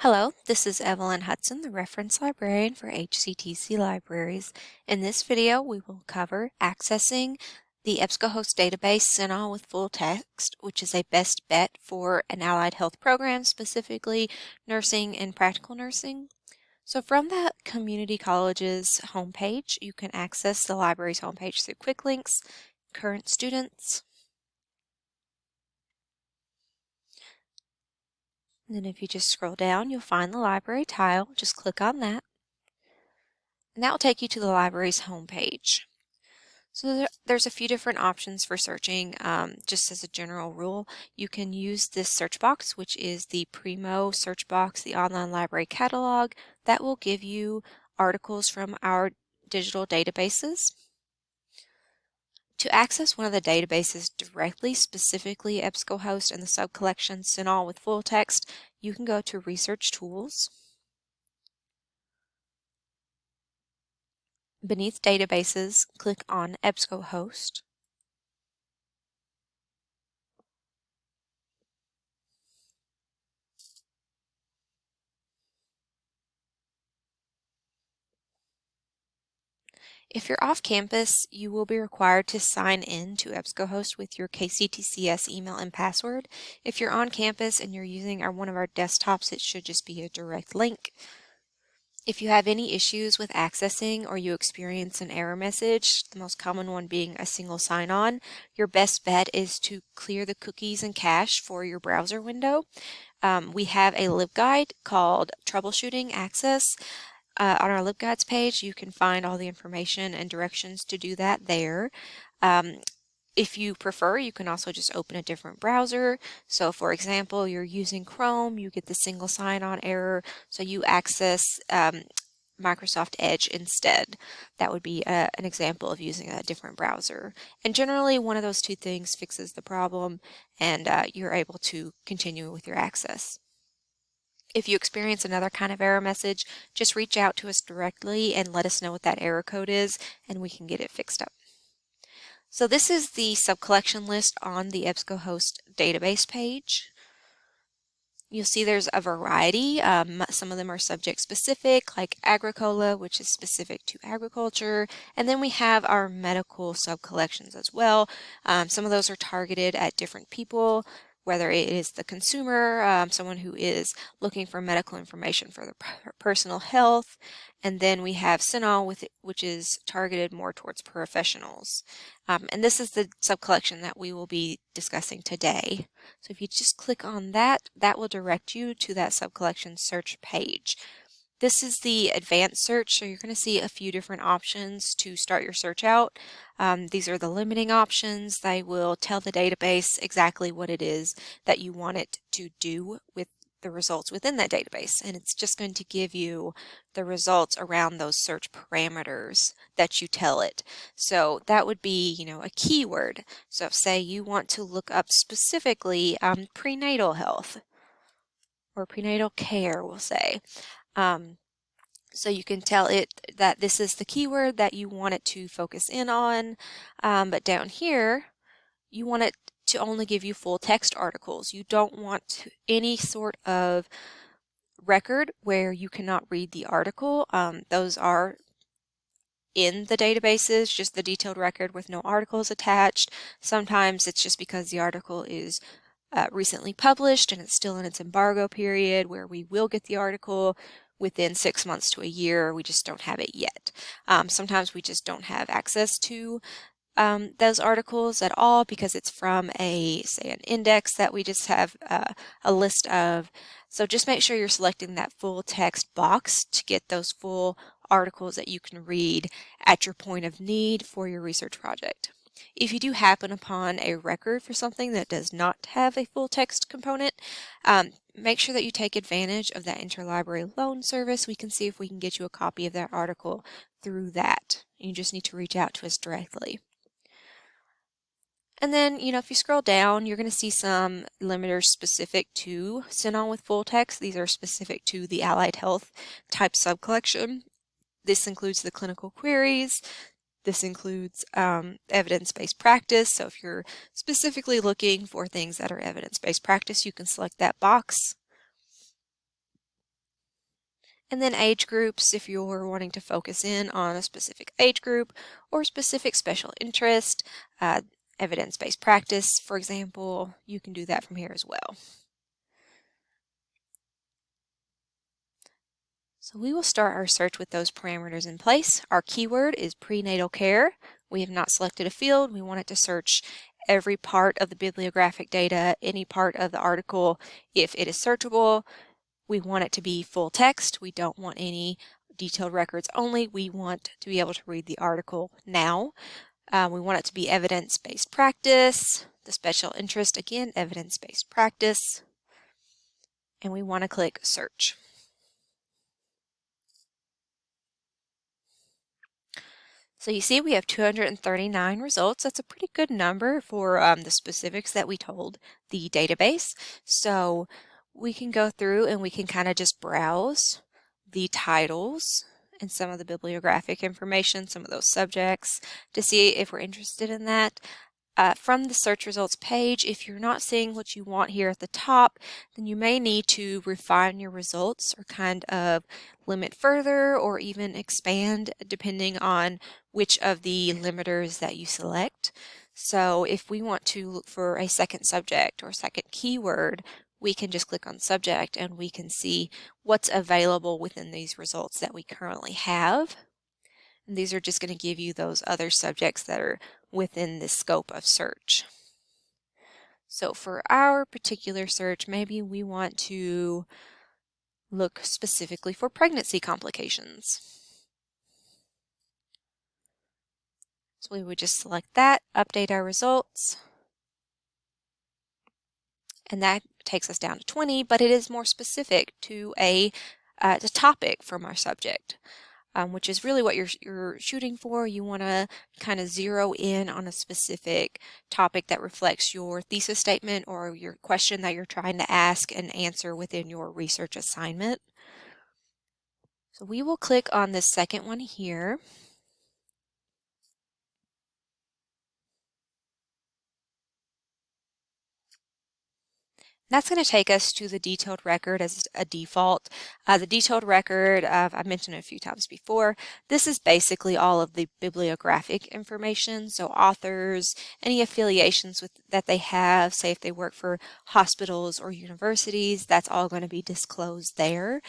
Hello, this is Evelyn Hudson, the Reference Librarian for HCTC Libraries. In this video, we will cover accessing the EBSCOhost database CINAHL with full text, which is a best bet for an allied health program, specifically nursing and practical nursing. So from the community college's homepage, you can access the library's homepage through quick links, current students. And then if you just scroll down, you'll find the library tile. Just click on that. And that will take you to the library's homepage. So there's a few different options for searching. Just as a general rule, you can use this search box, which is the Primo search box, the online library catalog. That will give you articles from our digital databases. To access one of the databases directly, specifically EBSCOhost and the subcollection CINAHL with full text, you can go to Research Tools. Beneath Databases, click on EBSCOhost. If you're off campus, you will be required to sign in to EBSCOhost with your KCTCS email and password. If you're on campus and you're using one of our desktops, it should just be a direct link. If you have any issues with accessing or you experience an error message, the most common one being a single sign-on, your best bet is to clear the cookies and cache for your browser window. We have a LibGuide called Troubleshooting Access. On our LibGuides page, you can find all the information and directions to do that there. If you prefer, you can also just open a different browser. So for example, you're using Chrome, you get the single sign-on error, so you access Microsoft Edge instead. That would be an example of using a different browser. And generally, one of those two things fixes the problem, and you're able to continue with your access. If you experience another kind of error message, just reach out to us directly and let us know what that error code is, and we can get it fixed up. So this is the subcollection list on the EBSCOhost database page. You'll see there's a variety. Some of them are subject specific, like Agricola, which is specific to agriculture. And then we have our medical subcollections as well. Some of those are targeted at different people, whether it is the consumer, someone who is looking for medical information for their personal health. And then we have CINAHL, which is targeted more towards professionals. And this is the subcollection that we will be discussing today. So if you just click on that, that will direct you to that subcollection search page. This is the advanced search, so you're going to see a few different options to start your search out. These are the limiting options. They will tell the database exactly what it is that you want it to do with the results within that database, and it's just going to give you the results around those search parameters that you tell it. So that would be, a keyword. So say you want to look up specifically prenatal health or prenatal care, we'll say. So you can tell it that this is the keyword that you want it to focus in on, but down here you want it to only give you full text articles. You don't want any sort of record where you cannot read the article. Those are in the databases, just the detailed record with no articles attached. Sometimes it's just because the article is recently published and it's still in its embargo period, where we will get the article within 6 months to a year. We just don't have it yet. Sometimes we just don't have access to those articles at all because it's from say an index that we just have a list of. So just make sure you're selecting that full text box to get those full articles that you can read at your point of need for your research project. If you do happen upon a record for something that does not have a full text component, make sure that you take advantage of that interlibrary loan service. We can see if we can get you a copy of that article through that. You just need to reach out to us directly. And then, if you scroll down, you're going to see some limiters specific to CINAHL with full text. These are specific to the allied health type subcollection. This includes the clinical queries. This includes evidence-based practice. So if you're specifically looking for things that are evidence-based practice, you can select that box. And then age groups, if you're wanting to focus in on a specific age group or specific special interest, evidence-based practice, for example, you can do that from here as well. So we will start our search with those parameters in place. Our keyword is prenatal care. We have not selected a field. We want it to search every part of the bibliographic data, any part of the article, if it is searchable. We want it to be full text. We don't want any detailed records only. We want to be able to read the article now. We want it to be evidence-based practice. The special interest, again, evidence-based practice. And we want to click search. So you see we have 239 results. That's a pretty good number for the specifics that we told the database. So we can go through and we can kind of just browse the titles and some of the bibliographic information, some of those subjects, to see if we're interested in that. From the search results page, if you're not seeing what you want here at the top, then you may need to refine your results or kind of limit further or even expand depending on which of the limiters that you select. So if we want to look for a second subject or second keyword, we can just click on subject and we can see what's available within these results that we currently have. And these are just going to give you those other subjects that are within the scope of search. So for our particular search, maybe we want to look specifically for pregnancy complications. So we would just select that, update our results, and that takes us down to 20, but it is more specific to a topic from our subject. Which is really what you're shooting for. You want to kind of zero in on a specific topic that reflects your thesis statement or your question that you're trying to ask and answer within your research assignment. So we will click on this second one here. That's going to take us to the detailed record as a default. The detailed record, I've mentioned it a few times before, this is basically all of the bibliographic information, so authors, any affiliations that they have, say if they work for hospitals or universities, that's all going to be disclosed there.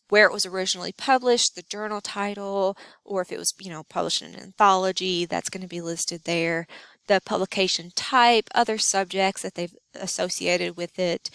Where it was originally published, the journal title, or if it was, published in an anthology, that's going to be listed there. The publication type, other subjects that they've associated with it,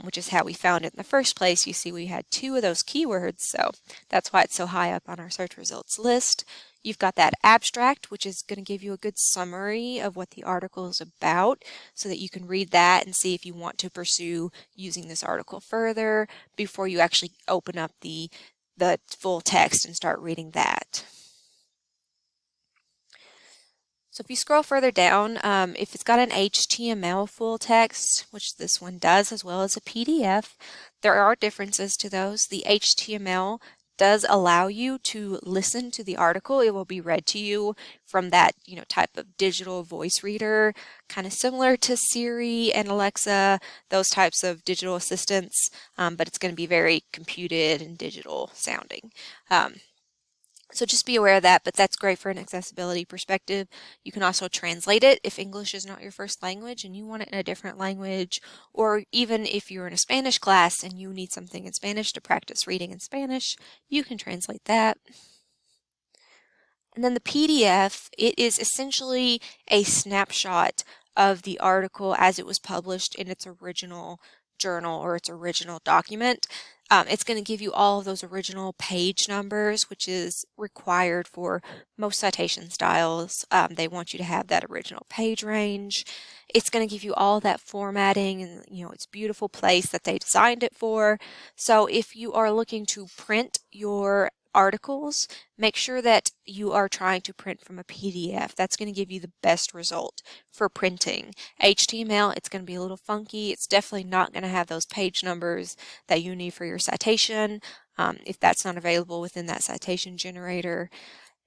which is how we found it in the first place. You see we had 2 of those keywords, so that's why it's so high up on our search results list. You've got that abstract, which is going to give you a good summary of what the article is about so that you can read that and see if you want to pursue using this article further before you actually open up the full text and start reading that. So if you scroll further down, if it's got an HTML full text, which this one does, as well as a PDF, there are differences to those. The HTML does allow you to listen to the article. It will be read to you from that, type of digital voice reader, kind of similar to Siri and Alexa, those types of digital assistants, but it's going to be very computed and digital sounding. So just be aware of that, but that's great for an accessibility perspective. You can also translate it if English is not your first language and you want it in a different language, or even if you're in a Spanish class and you need something in Spanish to practice reading in Spanish, you can translate that. And then the PDF, it is essentially a snapshot of the article as it was published in its original journal or its original document. It's going to give you all of those original page numbers, which is required for most citation styles. They want you to have that original page range. It's going to give you all that formatting and, it's beautiful place that they designed it for. So if you are looking to print your articles, make sure that you are trying to print from a PDF. That's going to give you the best result for printing. HTML, it's going to be a little funky. It's definitely not going to have those page numbers that you need for your citation if that's not available within that citation generator.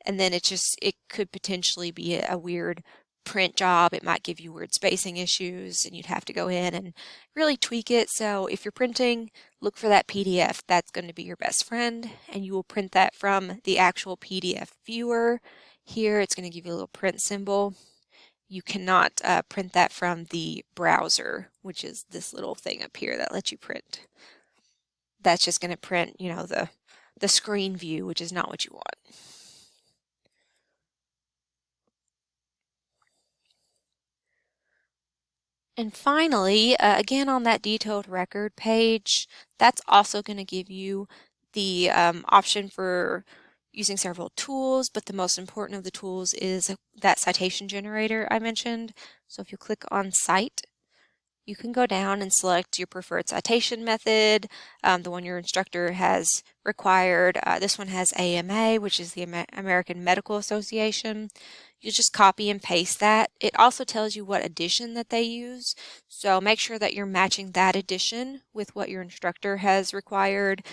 And then it could potentially be a weird print job, it might give you word spacing issues and you'd have to go in and really tweak it. So if you're printing, look for that PDF. That's going to be your best friend, and you will print that from the actual PDF viewer. Here it's going to give you a little print symbol. You cannot print that from the browser, which is this little thing up here that lets you print. That's just going to print, you know, the screen view, which is not what you want. And finally, again on that detailed record page, that's also going to give you the option for using several tools, but the most important of the tools is that citation generator I mentioned. So if you click on Cite, you can go down and select your preferred citation method, the one your instructor has required. This one has AMA, which is the American Medical Association. You just copy and paste that. It also tells you what edition that they use, so make sure that you're matching that edition with what your instructor has required.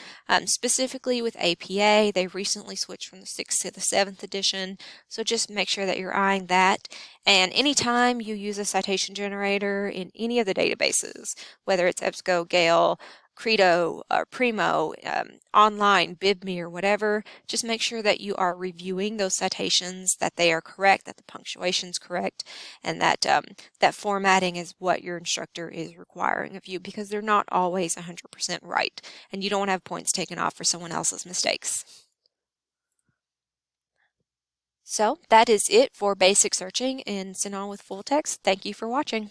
Specifically with APA, they recently switched from the 6th to the 7th edition, so just make sure that you're eyeing that. And anytime you use a citation generator in any of the databases, whether it's EBSCO, Gale, Credo, Primo, online, BibMe, or whatever, just make sure that you are reviewing those citations, that they are correct, that the punctuation's correct, and that that formatting is what your instructor is requiring of you, because they're not always 100% right, and you don't want to have points taken off for someone else's mistakes. So that is it for basic searching in CINAHL with full text. Thank you for watching.